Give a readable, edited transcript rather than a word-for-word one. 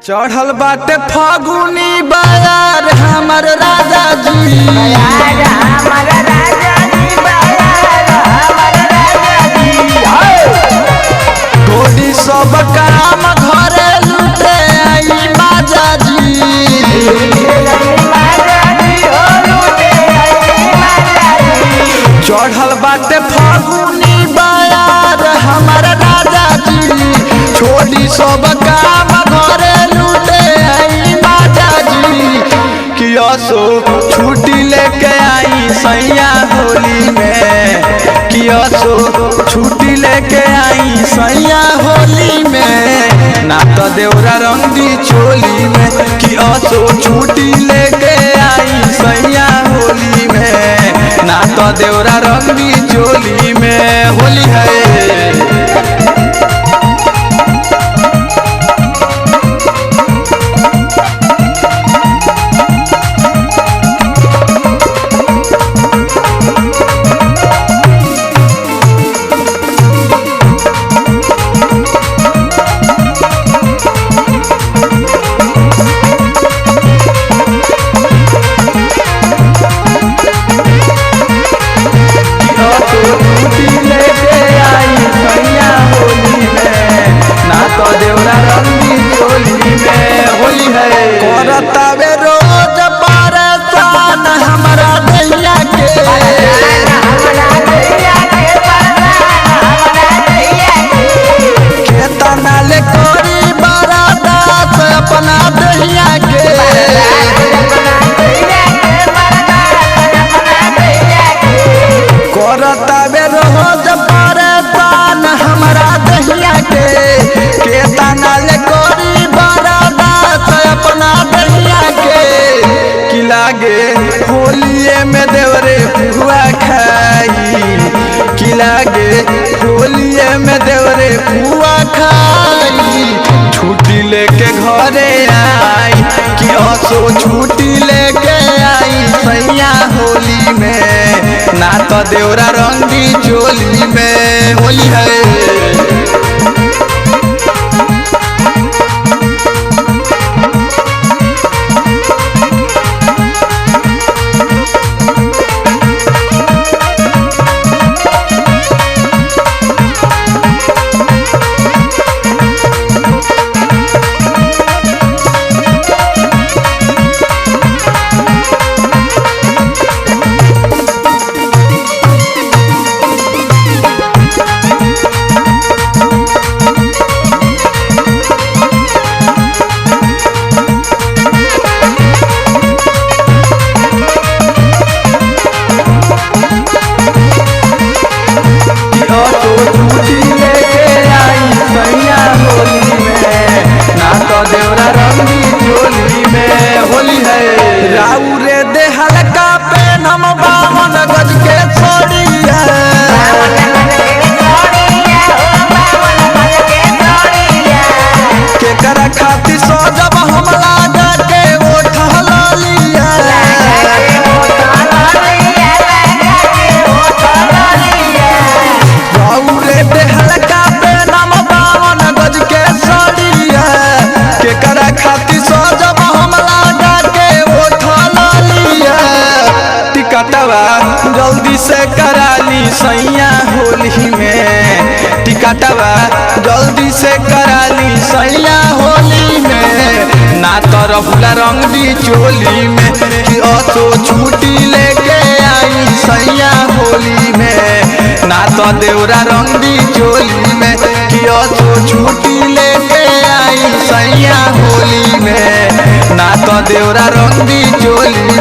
चढ़ल बाटे फागुनी बयार हमर राजा जी गोदी सब काम घरे लुटे आई बाजा जी। चढ़ल बाटे फागुनी बयार हमर राजा जी छोड़ी सब काम घरे लुटे आई बाजा जी। किया सो छुट्टी लेके आई सैया होली में, किया सो छुट्टी लेके आई सैया होली में, ना तो देवरा रंगी चोली में। किया सो छुट्टी लेके आई सैया होली में, ना तो देवरा रंगी चोली में। होली है होलिये में देवरे पुआ खाई, कि लागे होलिये में देवरे पुआ खाई। छुट्टी लेके घरे आई कि असो छुट्टी लेके आई सैया होली में, ना तो देवरा रंगी चोली में। होली है जल्दी से कराली सैया होली में, टिकटवा जल्दी से कराली सैया होली में, ना तो रहुला रंगी चोली में। कि असो छुट्टी लेके आई सैया होली में, ना तो देवरा रंगी चोली में। कि असो छुट्टी लेके आई सैया होली में, ना तो देवरा रंगी चोली